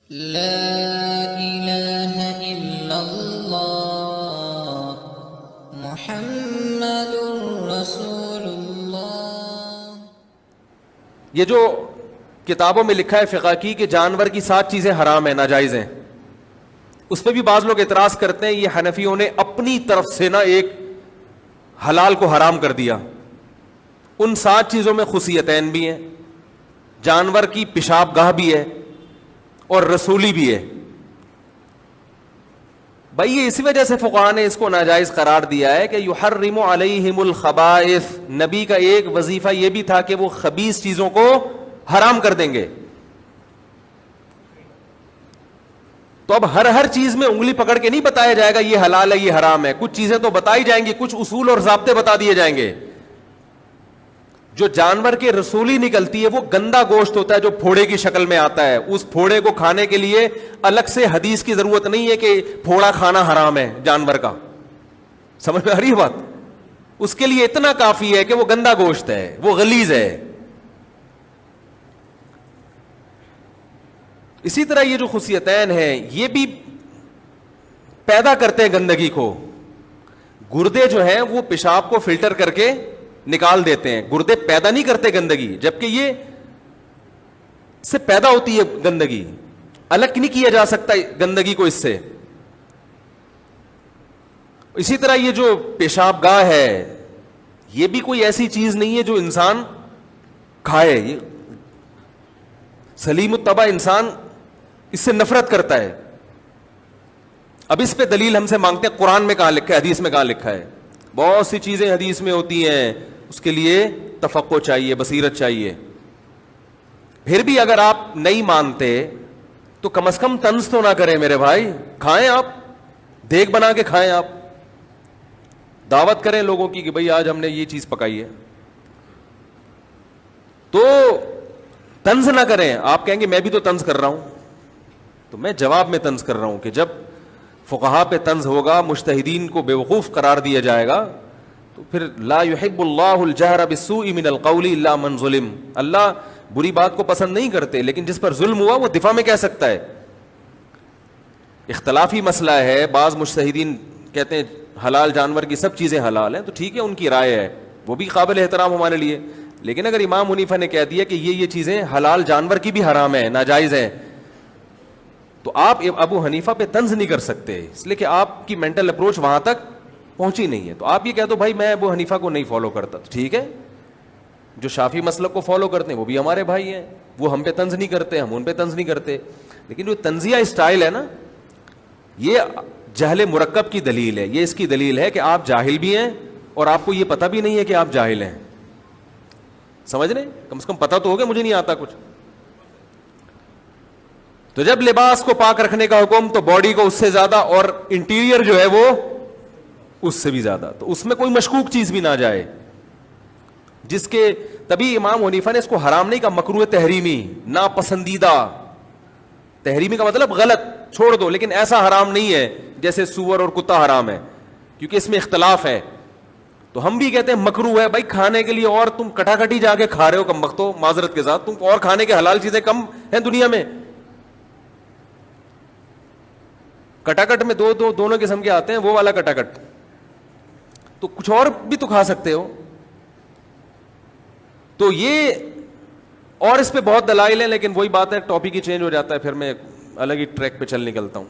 لا الہ الا اللہ محمد رسول اللہ۔ یہ جو کتابوں میں لکھا ہے فقہ کی کہ جانور کی 7 چیزیں حرام ہیں، ناجائز ہیں، اس پہ بھی بعض لوگ اعتراض کرتے ہیں یہ حنفیوں نے اپنی طرف سے نا ایک حلال کو حرام کر دیا۔ ان 7 چیزوں میں خصیتین بھی ہیں، جانور کی پیشاب گاہ بھی ہے اور رسولی بھی ہے۔ بھائی یہ اسی وجہ سے فقہاء نے اس کو ناجائز قرار دیا ہے کہ یحرم علیہم الخبائث، نبی کا ایک وظیفہ یہ بھی تھا کہ وہ خبیث چیزوں کو حرام کر دیں گے۔ تو اب ہر چیز میں انگلی پکڑ کے نہیں بتایا جائے گا یہ حلال ہے یہ حرام ہے، کچھ چیزیں تو بتائی جائیں گی، کچھ اصول اور ضابطے بتا دیے جائیں گے۔ جو جانور کے رسولی نکلتی ہے وہ گندا گوشت ہوتا ہے جو پھوڑے کی شکل میں آتا ہے، اس پھوڑے کو کھانے کے لیے الگ سے حدیث کی ضرورت نہیں ہے کہ پھوڑا کھانا حرام ہے جانور کا، سمجھ میں آ رہی ہے بات؟ اس کے لیے اتنا کافی ہے کہ وہ گندا گوشت ہے، وہ غلیظ ہے۔ اسی طرح یہ جو خصیتین ہیں یہ بھی پیدا کرتے ہیں گندگی کو۔ گردے جو ہیں وہ پیشاب کو فلٹر کر کے نکال دیتے ہیں، گردے پیدا نہیں کرتے گندگی، جبکہ یہ سے پیدا ہوتی ہے گندگی، الگ نہیں کیا جا سکتا گندگی کو اس سے۔ اسی طرح یہ جو پیشاب گاہ ہے یہ بھی کوئی ایسی چیز نہیں ہے جو انسان کھائے، یہ سلیم الطبع انسان اس سے نفرت کرتا ہے۔ اب اس پہ دلیل ہم سے مانگتے ہیں قرآن میں کہاں لکھا ہے، حدیث میں کہاں لکھا ہے؟ بہت سی چیزیں حدیث میں ہوتی ہیں، اس کے لیے تفقہ چاہیے، بصیرت چاہیے۔ پھر بھی اگر آپ نہیں مانتے تو کم از کم طنز تو نہ کریں میرے بھائی، کھائیں آپ، دیگ بنا کے کھائیں، آپ دعوت کریں لوگوں کی کہ بھئی آج ہم نے یہ چیز پکائی ہے، تو طنز نہ کریں۔ آپ کہیں گے میں بھی تو طنز کر رہا ہوں، تو میں جواب میں طنز کر رہا ہوں کہ جب فقہاء پہ طنز ہوگا، مجتہدین کو بیوقوف قرار دیا جائے گا، تو پھر لا يحب اللہ الجہر بالسوء من القول الا من ظلم، اللہ بری بات کو پسند نہیں کرتے لیکن جس پر ظلم ہوا وہ دفاع میں کہہ سکتا ہے۔ اختلافی مسئلہ ہے، بعض مجتہدین کہتے ہیں حلال جانور کی سب چیزیں حلال ہیں، تو ٹھیک ہے ان کی رائے ہے، وہ بھی قابل احترام ہمارے لیے۔ لیکن اگر امام حنیفہ نے کہہ دیا کہ یہ چیزیں حلال جانور کی بھی حرام ہیں، ناجائز ہیں، تو آپ ابو حنیفہ پہ طنز نہیں کر سکتے، اس لیے کہ آپ کی مینٹل اپروچ وہاں تک پہنچی نہیں ہے۔ تو آپ یہ کہہ دو بھائی میں ابو حنیفہ کو نہیں فالو کرتا، تو ٹھیک ہے، جو شافعی مسلک کو فالو کرتے ہیں وہ بھی ہمارے بھائی ہیں، وہ ہم پہ طنز نہیں کرتے، ہم ان پہ طنز نہیں کرتے۔ لیکن جو طنزیہ اسٹائل ہے نا، یہ جہل مرکب کی دلیل ہے، یہ اس کی دلیل ہے کہ آپ جاہل بھی ہیں اور آپ کو یہ پتہ بھی نہیں ہے کہ آپ جاہل ہیں، سمجھ رہے؟ کم سے کم پتہ تو ہوگا مجھے نہیں آتا کچھ۔ تو جب لباس کو پاک رکھنے کا حکم تو باڈی کو اس سے زیادہ، اور انٹیریئر جو ہے وہ اس سے بھی زیادہ، تو اس میں کوئی مشکوک چیز بھی نہ جائے، جس کے تبھی امام حنیفہ نے اس کو حرام نہیں کہا، مکروہ تحریمی، ناپسندیدہ۔ تحریمی کا مطلب غلط، چھوڑ دو، لیکن ایسا حرام نہیں ہے جیسے سور اور کتا حرام ہے، کیونکہ اس میں اختلاف ہے۔ تو ہم بھی کہتے ہیں مکروہ ہے بھائی کھانے کے لیے، اور تم کٹاکٹی جا کے کھا رہے ہو کم بختو، معذرت کے ساتھ، تم اور کھانے کے حلال چیزیں کم ہیں دنیا میں۔ کٹاکٹ میں دونوں قسم کے آتے ہیں، وہ والا کٹاکٹ، تو کچھ اور بھی تو کھا سکتے ہو۔ تو یہ اور اس پہ بہت دلائل ہیں، لیکن وہی بات ہے ٹاپک ہی چینج ہو جاتا ہے، پھر میں الگ ہی ٹریک پہ چل نکلتا ہوں۔